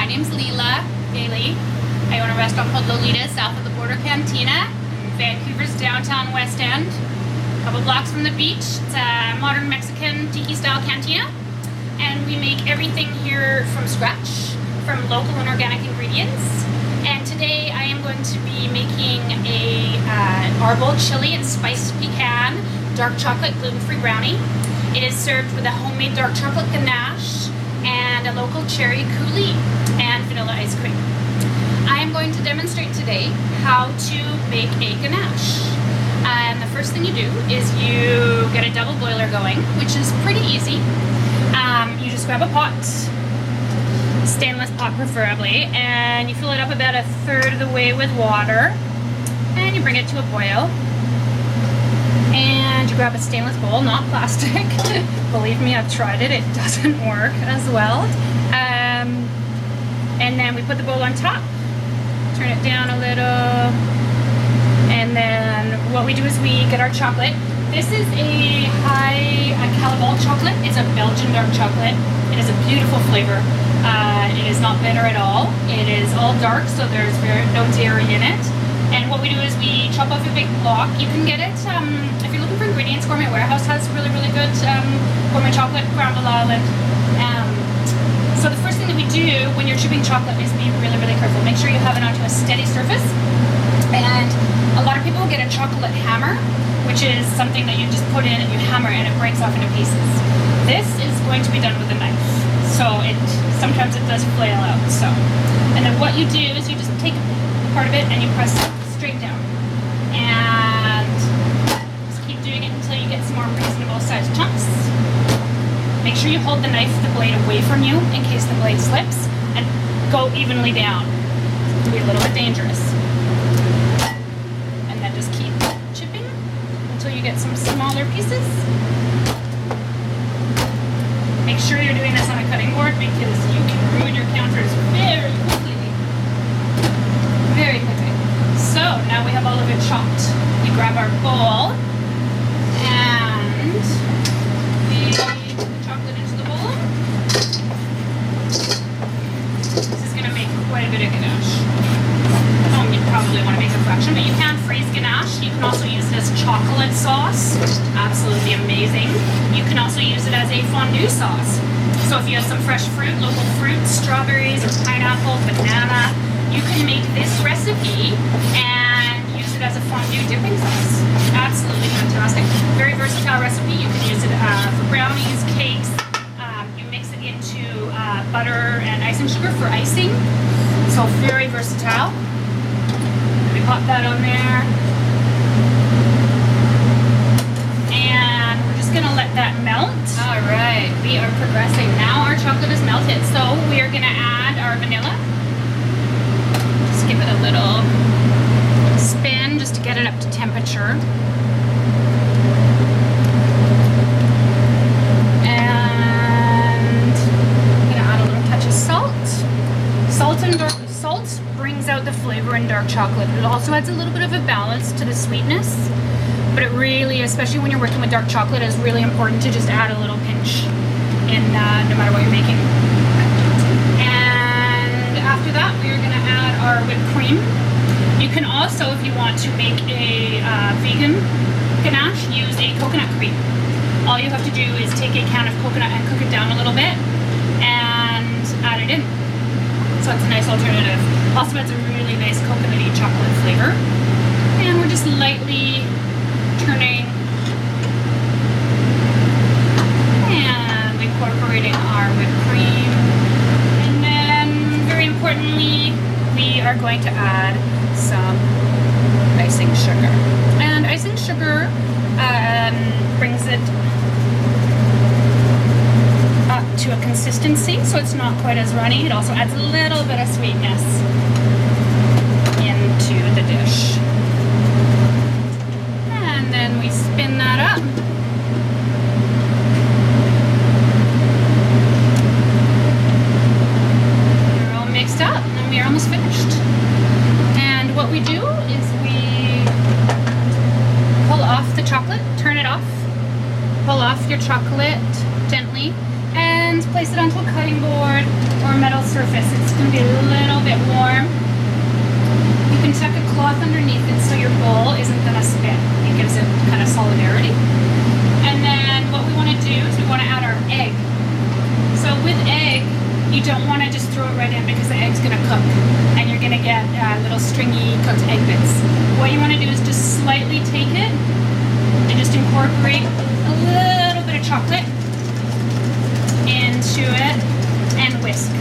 My name's Lila Gaylie. I own a restaurant called Lolita south of the Border Cantina in Vancouver's downtown West End. A couple blocks from the beach. It's a modern Mexican tiki-style cantina. And we make everything here from scratch, from local and organic ingredients. And today I am going to be making a arbol chili and spiced pecan dark chocolate gluten-free brownie. It is served with a homemade dark chocolate ganache and a local cherry coulis and vanilla ice cream. I am going to demonstrate today how to make a ganache. And the first thing you do is you get a double boiler going, which is pretty easy. You just grab a pot, stainless pot preferably, and you fill it up about a third of the way with water, and you bring it to a boil. And you grab a stainless bowl, not plastic. Believe me, I've tried it. It doesn't work as well. And then we put the bowl on top, turn it down a little, and then what we do is we get our chocolate. This is a Calabar chocolate. It's a Belgian dark chocolate. It is a beautiful flavor. It is not bitter at all. It is all dark, so there's no dairy in it. And what we do is we chop off a big block. You can get it, if you're looking for ingredients, Gourmet Warehouse has really, really good gourmet chocolate, Crown Island. So the first thing that we do when you're chipping chocolate is be really, really careful. Make sure you have it onto a steady surface. And a lot of people get a chocolate hammer, which is something that you just put in and you hammer and it breaks off into pieces. This is going to be done with a knife. So sometimes it does flail out. So, and then what you do is you just take part of it and you press straight down, and just keep doing it until you get some more reasonable sized chunks. Make sure you hold the knife, the blade away from you in case the blade slips, and go evenly down. It can be a little bit dangerous. And then just keep chipping until you get some smaller pieces. Make sure you're doing this on a cutting board because you can ruin your counters very quickly. Very quickly. So now we have all of it chopped. We grab our bowl and we put the chocolate into the bowl. This is going to make quite a bit of ganache. You probably want to make a fraction, but you can freeze ganache. You can also use it as chocolate sauce. Absolutely amazing. You can also use it as a fondue sauce. So if you have some fresh fruit, local fruits, strawberries or pineapple, banana, you can make this recipe and use it as a fondue dipping sauce. Absolutely fantastic. Very versatile recipe. You can use it for brownies, cakes. You mix it into butter and icing sugar for icing. So very versatile. We pop that on there. And we're just going to let that melt. All right. We are progressing. Now our chocolate is melted. So we are going to add our vanilla. Give it a little spin just to get it up to temperature. And I'm going to add a little touch of salt. Salt brings out the flavor in dark chocolate. It also adds a little bit of a balance to the sweetness. But it really, especially when you're working with dark chocolate, is really important to just add a little pinch in no matter what you're making. After that, we are going to add our whipped cream. You can also, if you want to make a vegan ganache, use a coconut cream. All you have to do is take a can of coconut and cook it down a little bit and add it in. So it's a nice alternative. Also, it's a really nice coconutty chocolate flavor. And we're just lightly turning and incorporating our whipped cream. Importantly, we are going to add some icing sugar. And icing sugar brings it up to a consistency, so it's not quite as runny. It also adds a little bit of sweetness into the dish. And then we spin that up. Mixed up, and we are almost finished. And what we do is we pull off the chocolate, turn it off, pull off your chocolate gently, and place it onto a cutting board or a metal surface. It's going to be a little bit warm. You can tuck a cloth underneath it so your bowl isn't going to spin. It gives it kind of solidarity. And then what we want to do is we want to add our egg. So with egg, you don't want to just throw it right in because the egg's going to cook and you're going to get little stringy cooked egg bits. What you want to do is just slightly take it and just incorporate a little bit of chocolate into it and whisk.